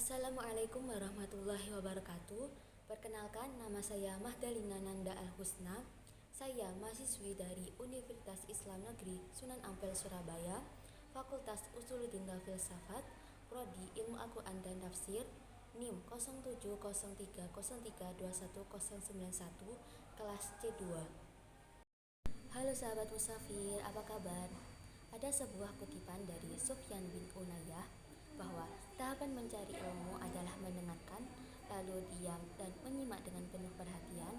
Assalamualaikum warahmatullahi wabarakatuh. Perkenalkan, nama saya Mahdalina Nanda Al-Husna. Saya mahasiswi dari Universitas Islam Negeri Sunan Ampel Surabaya, Fakultas Usuluddin dan Filsafat, Prodi Ilmu Al-Quran dan Tafsir, NIM 0703032191, kelas C2. Halo sahabat musafir, apa kabar? Ada sebuah kutipan dari Sufyan bin Unayyah bahwa tahapan mencari ilmu adalah mendengarkan, lalu diam dan menyimak dengan penuh perhatian,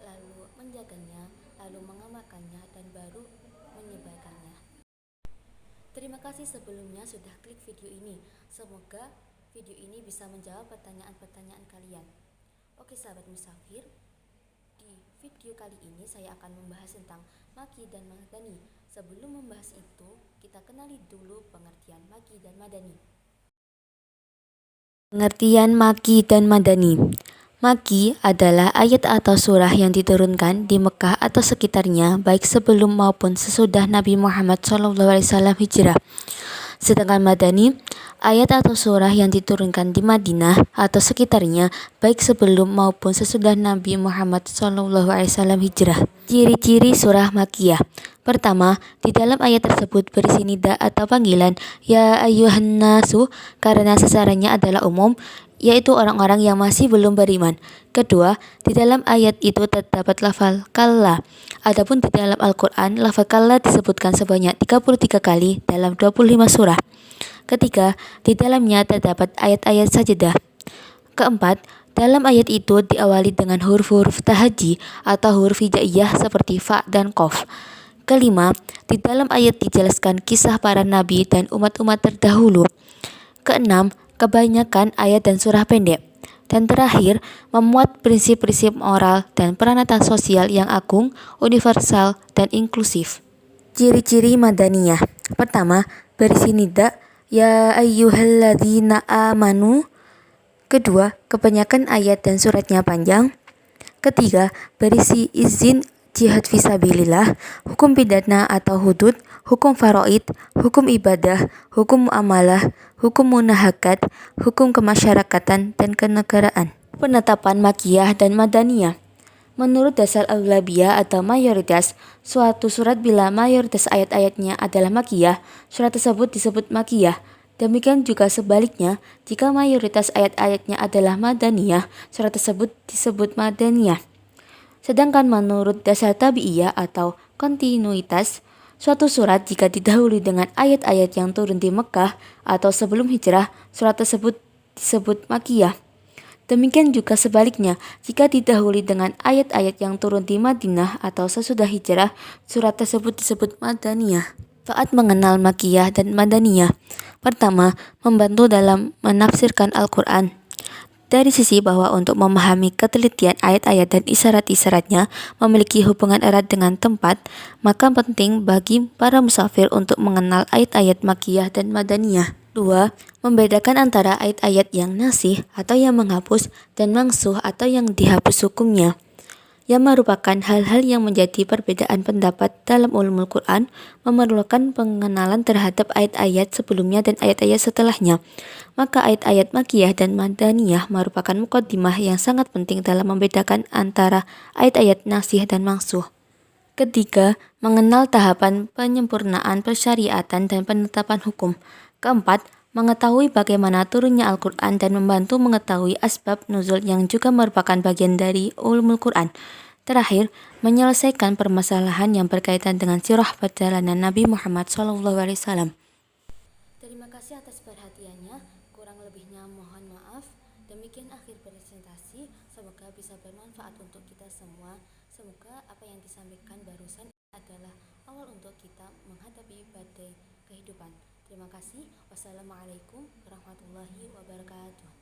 lalu menjaganya, lalu mengamalkannya, dan baru menyebarkannya. Terima kasih sebelumnya sudah klik video ini. Semoga video ini bisa menjawab pertanyaan-pertanyaan kalian. Oke sahabat musafir, di video kali ini saya akan membahas tentang Makki dan Madani. Sebelum membahas itu, kita kenali dulu pengertian Makki dan Madani. Pengertian Makki dan Madani. Makki adalah ayat atau surah yang diturunkan di Mekah atau sekitarnya, baik sebelum maupun sesudah Nabi Muhammad SAW hijrah. Sedangkan Madani, ayat atau surah yang diturunkan di Madinah atau sekitarnya, baik sebelum maupun sesudah Nabi Muhammad SAW hijrah. Ciri-ciri surah Makkiyah. Pertama, di dalam ayat tersebut berisi nida atau panggilan ya ayyuhan nasu karena sasarannya adalah umum, yaitu orang-orang yang masih belum beriman. Kedua, di dalam ayat itu terdapat lafal kalla. Adapun di dalam Al-Quran, lafal kalla disebutkan sebanyak 33 kali dalam 25 surah. Ketiga, di dalamnya terdapat ayat-ayat sajadah. Keempat, dalam ayat itu diawali dengan huruf-huruf tahaji atau huruf hijaiyah seperti fa dan qaf. Kelima, di dalam ayat dijelaskan kisah para nabi dan umat-umat terdahulu. Keenam, kebanyakan ayat dan surah pendek. Dan terakhir, memuat prinsip-prinsip moral dan peranatan sosial yang agung, universal, dan inklusif. Ciri-ciri Madaniyah. Pertama, berisi nida ya ayyuhalladzina amanu. Kedua, kebanyakan ayat dan suratnya panjang. Ketiga, berisi izin jihad fisabilillah, hukum pidana atau hudud, hukum faraid, hukum ibadah, hukum muamalah, hukum munahakat, hukum kemasyarakatan dan kenegaraan. Penetapan Makkiyah dan Madaniyah. Menurut dasar aghlabiyah atau mayoritas, suatu surat bila mayoritas ayat-ayatnya adalah Makkiyah, surat tersebut disebut Makkiyah. Demikian juga sebaliknya, jika mayoritas ayat-ayatnya adalah Madaniyah, surat tersebut disebut Madaniyah. Sedangkan menurut dasar tabi'iyah atau kontinuitas, suatu surat jika didahului dengan ayat-ayat yang turun di Mekah atau sebelum hijrah, surat tersebut disebut Makkiyah. Demikian juga sebaliknya, jika didahului dengan ayat-ayat yang turun di Madinah atau sesudah hijrah, surat tersebut disebut Madaniyah. Manfaat mengenal Makkiyah dan Madaniyah. Pertama, membantu dalam menafsirkan Al-Quran. Dari sisi bahwa untuk memahami ketelitian ayat-ayat dan isyarat-isyaratnya memiliki hubungan erat dengan tempat, maka penting bagi para musafir untuk mengenal ayat-ayat Makkiyah dan Madaniyah. 2. Membedakan antara ayat-ayat yang nasih atau yang menghapus dan mansuh atau yang dihapus hukumnya, yang merupakan hal-hal yang menjadi perbedaan pendapat dalam ulumul Quran, memerlukan pengenalan terhadap ayat-ayat sebelumnya dan ayat-ayat setelahnya. Maka ayat-ayat Makkiyah dan Madaniyah merupakan muqaddimah yang sangat penting dalam membedakan antara ayat-ayat nasih dan mansuh. Ketiga, mengenal tahapan penyempurnaan persyariatan dan penetapan hukum. Keempat, mengetahui bagaimana turunnya Al-Quran dan membantu mengetahui asbab nuzul yang juga merupakan bagian dari ulumul Quran. Terakhir, menyelesaikan permasalahan yang berkaitan dengan sirah perjalanan Nabi Muhammad SAW. Terima kasih atas perhatiannya, kurang lebihnya mohon maaf. Demikian akhir presentasi, semoga bisa bermanfaat untuk kita semua. Semoga apa yang disampaikan barusan adalah awal untuk kita menghadapi badai kehidupan. Terima kasih. Wassalamualaikum warahmatullahi wabarakatuh.